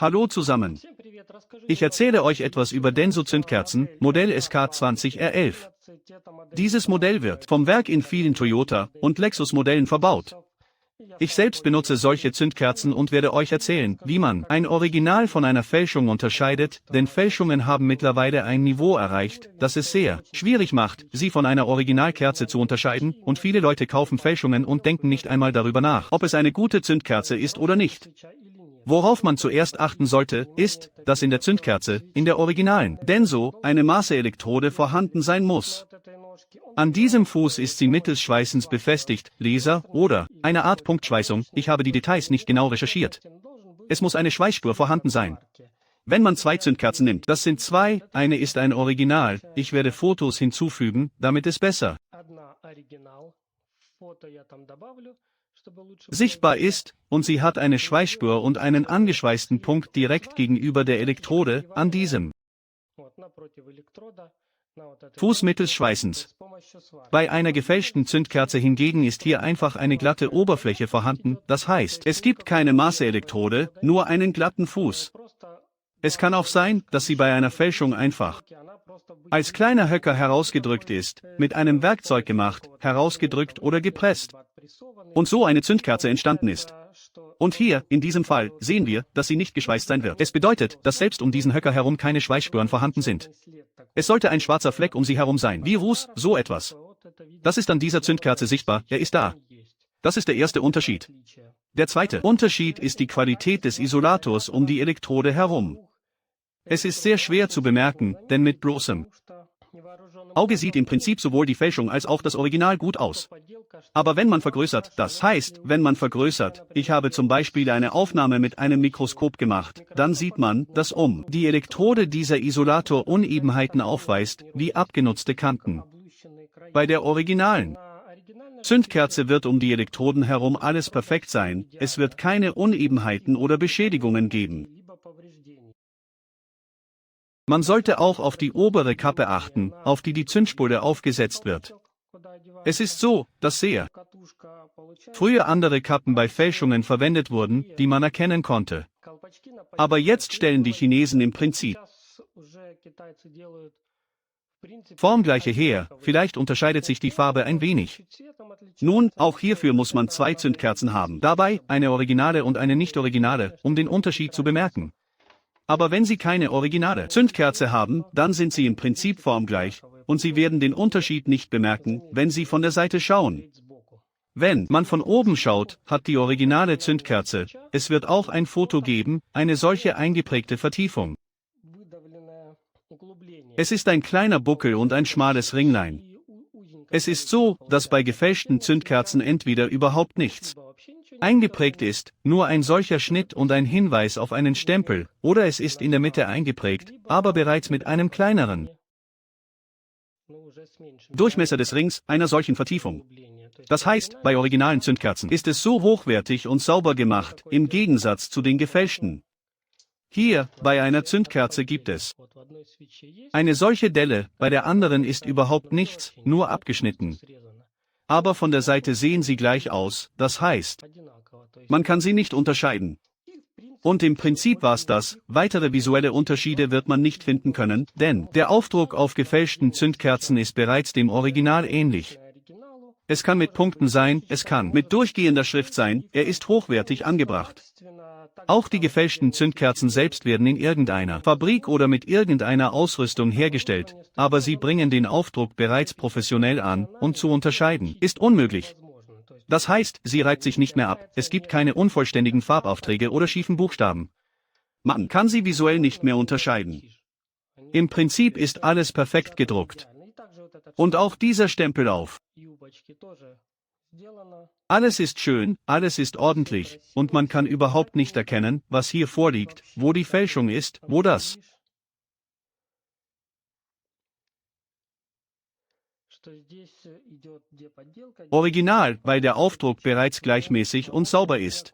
Hallo zusammen. Ich erzähle euch etwas über Denso-Zündkerzen, Modell SK20R11. Dieses Modell wird vom Werk in vielen Toyota- und Lexus-Modellen verbaut. Ich selbst benutze solche Zündkerzen und werde euch erzählen, wie man ein Original von einer Fälschung unterscheidet, denn Fälschungen haben mittlerweile ein Niveau erreicht, das es sehr schwierig macht, sie von einer Originalkerze zu unterscheiden, und viele Leute kaufen Fälschungen und denken nicht einmal darüber nach, ob es eine gute Zündkerze ist oder nicht. Worauf man zuerst achten sollte, ist, dass in der Zündkerze, in der originalen Denso, eine Maße-Elektrode vorhanden sein muss. An diesem Fuß ist sie mittels Schweißens befestigt, Laser oder eine Art Punktschweißung, ich habe die Details nicht genau recherchiert. Es muss eine Schweißspur vorhanden sein. Wenn man zwei Zündkerzen nimmt, das sind zwei, eine ist ein Original, ich werde Fotos hinzufügen, damit es besser sichtbar ist, und sie hat eine Schweißspur und einen angeschweißten Punkt direkt gegenüber der Elektrode, an diesem Fuß mittels Schweißens. Bei einer gefälschten Zündkerze hingegen ist hier einfach eine glatte Oberfläche vorhanden, das heißt, es gibt keine Maße-Elektrode, nur einen glatten Fuß. Es kann auch sein, dass sie bei einer Fälschung einfach als kleiner Höcker herausgedrückt ist, mit einem Werkzeug gemacht, herausgedrückt oder gepresst. Und so eine Zündkerze entstanden ist. Und hier, in diesem Fall, sehen wir, dass sie nicht geschweißt sein wird. Es bedeutet, dass selbst um diesen Höcker herum keine Schweißspuren vorhanden sind. Es sollte ein schwarzer Fleck um sie herum sein, wie Ruß, so etwas. Das ist an dieser Zündkerze sichtbar, er ist da. Das ist der erste Unterschied. Der zweite Unterschied ist die Qualität des Isolators um die Elektrode herum. Es ist sehr schwer zu bemerken, denn mit bloßem Auge sieht im Prinzip sowohl die Fälschung als auch das Original gut aus. Aber wenn man vergrößert, das heißt, wenn man vergrößert, ich habe zum Beispiel eine Aufnahme mit einem Mikroskop gemacht, dann sieht man, dass um die Elektrode dieser Isolator Unebenheiten aufweist, wie abgenutzte Kanten. Bei der originalen Zündkerze wird um die Elektroden herum alles perfekt sein, es wird keine Unebenheiten oder Beschädigungen geben. Man sollte auch auf die obere Kappe achten, auf die die Zündspule aufgesetzt wird. Es ist so, dass sehr früher andere Kappen bei Fälschungen verwendet wurden, die man erkennen konnte. Aber jetzt stellen die Chinesen im Prinzip formgleiche her, vielleicht unterscheidet sich die Farbe ein wenig. Nun, auch hierfür muss man zwei Zündkerzen haben, dabei eine originale und eine nicht originale, um den Unterschied zu bemerken. Aber wenn Sie keine originale Zündkerze haben, dann sind sie im Prinzip formgleich, und Sie werden den Unterschied nicht bemerken, wenn Sie von der Seite schauen. Wenn man von oben schaut, hat die originale Zündkerze, es wird auch ein Foto geben, eine solche eingeprägte Vertiefung. Es ist ein kleiner Buckel und ein schmales Ringlein. Es ist so, dass bei gefälschten Zündkerzen entweder überhaupt nichts eingeprägt ist, nur ein solcher Schnitt und ein Hinweis auf einen Stempel, oder es ist in der Mitte eingeprägt, aber bereits mit einem kleineren Durchmesser des Rings, einer solchen Vertiefung. Das heißt, bei originalen Zündkerzen ist es so hochwertig und sauber gemacht, im Gegensatz zu den gefälschten. Hier, bei einer Zündkerze gibt es eine solche Delle, bei der anderen ist überhaupt nichts, nur abgeschnitten. Aber von der Seite sehen sie gleich aus, das heißt, man kann sie nicht unterscheiden. Und im Prinzip war's das, weitere visuelle Unterschiede wird man nicht finden können, denn der Aufdruck auf gefälschten Zündkerzen ist bereits dem Original ähnlich. Es kann mit Punkten sein, es kann mit durchgehender Schrift sein, er ist hochwertig angebracht. Auch die gefälschten Zündkerzen selbst werden in irgendeiner Fabrik oder mit irgendeiner Ausrüstung hergestellt, aber sie bringen den Aufdruck bereits professionell an, und zu unterscheiden ist unmöglich. Das heißt, sie reibt sich nicht mehr ab, es gibt keine unvollständigen Farbaufträge oder schiefen Buchstaben. Man kann sie visuell nicht mehr unterscheiden. Im Prinzip ist alles perfekt gedruckt. Und auch dieser Stempel auf. Alles ist schön, alles ist ordentlich, und man kann überhaupt nicht erkennen, was hier vorliegt, wo die Fälschung ist, wo das Original, weil der Aufdruck bereits gleichmäßig und sauber ist.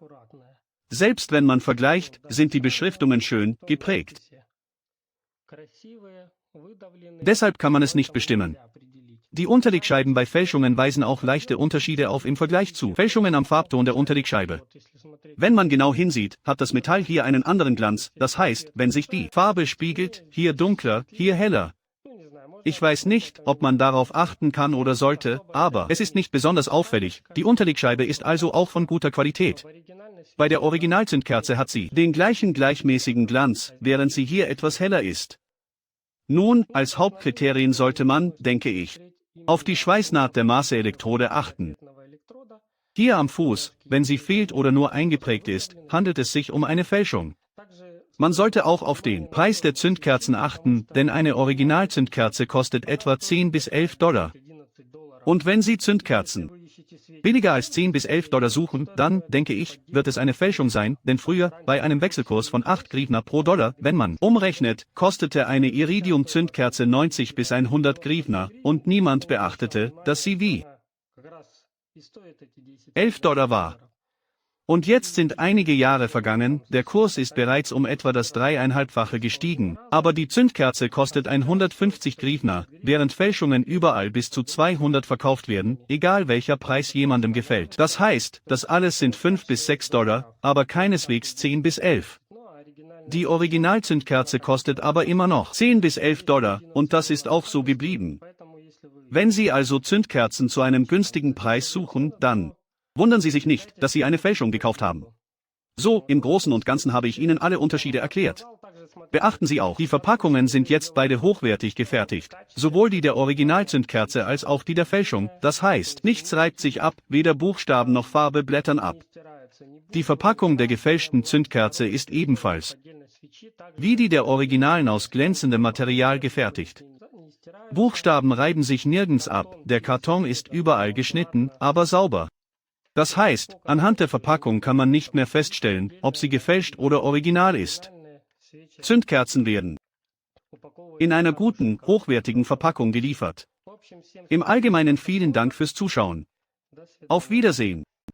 Selbst wenn man vergleicht, sind die Beschriftungen schön geprägt. Deshalb kann man es nicht bestimmen. Die Unterlegscheiben bei Fälschungen weisen auch leichte Unterschiede auf im Vergleich zu Fälschungen am Farbton der Unterlegscheibe. Wenn man genau hinsieht, hat das Metall hier einen anderen Glanz, das heißt, wenn sich die Farbe spiegelt, hier dunkler, hier heller. Ich weiß nicht, ob man darauf achten kann oder sollte, aber es ist nicht besonders auffällig. Die Unterlegscheibe ist also auch von guter Qualität. Bei der Originalzündkerze hat sie den gleichen gleichmäßigen Glanz, während sie hier etwas heller ist. Nun, als Hauptkriterien sollte man, denke ich, auf die Schweißnaht der Maße-Elektrode achten. Hier am Fuß, wenn sie fehlt oder nur eingeprägt ist, handelt es sich um eine Fälschung. Man sollte auch auf den Preis der Zündkerzen achten, denn eine Originalzündkerze kostet etwa 10 bis 11 Dollar. Und wenn Sie Zündkerzen billiger als 10 bis 11 Dollar suchen, dann, denke ich, wird es eine Fälschung sein, denn früher, bei einem Wechselkurs von 8 Hryvnia pro Dollar, wenn man umrechnet, kostete eine Iridium-Zündkerze 90 bis 100 Hryvnia, und niemand beachtete, dass sie wie 11 Dollar war. Und jetzt sind einige Jahre vergangen, der Kurs ist bereits um etwa das 3,5-fache gestiegen, aber die Zündkerze kostet 150 Hryvnia, während Fälschungen überall bis zu 200 verkauft werden, egal welcher Preis jemandem gefällt. Das heißt, das alles sind 5 bis 6 Dollar, aber keineswegs 10 bis 11. Die Originalzündkerze kostet aber immer noch 10 bis 11 Dollar, und das ist auch so geblieben. Wenn Sie also Zündkerzen zu einem günstigen Preis suchen, dann wundern Sie sich nicht, dass Sie eine Fälschung gekauft haben. So, im Großen und Ganzen habe ich Ihnen alle Unterschiede erklärt. Beachten Sie auch, die Verpackungen sind jetzt beide hochwertig gefertigt, sowohl die der Originalzündkerze als auch die der Fälschung, das heißt, nichts reibt sich ab, weder Buchstaben noch Farbe blättern ab. Die Verpackung der gefälschten Zündkerze ist ebenfalls, wie die der Originalen, aus glänzendem Material gefertigt. Buchstaben reiben sich nirgends ab, der Karton ist überall geschnitten, aber sauber. Das heißt, anhand der Verpackung kann man nicht mehr feststellen, ob sie gefälscht oder original ist. Zündkerzen werden in einer guten, hochwertigen Verpackung geliefert. Im Allgemeinen vielen Dank fürs Zuschauen. Auf Wiedersehen.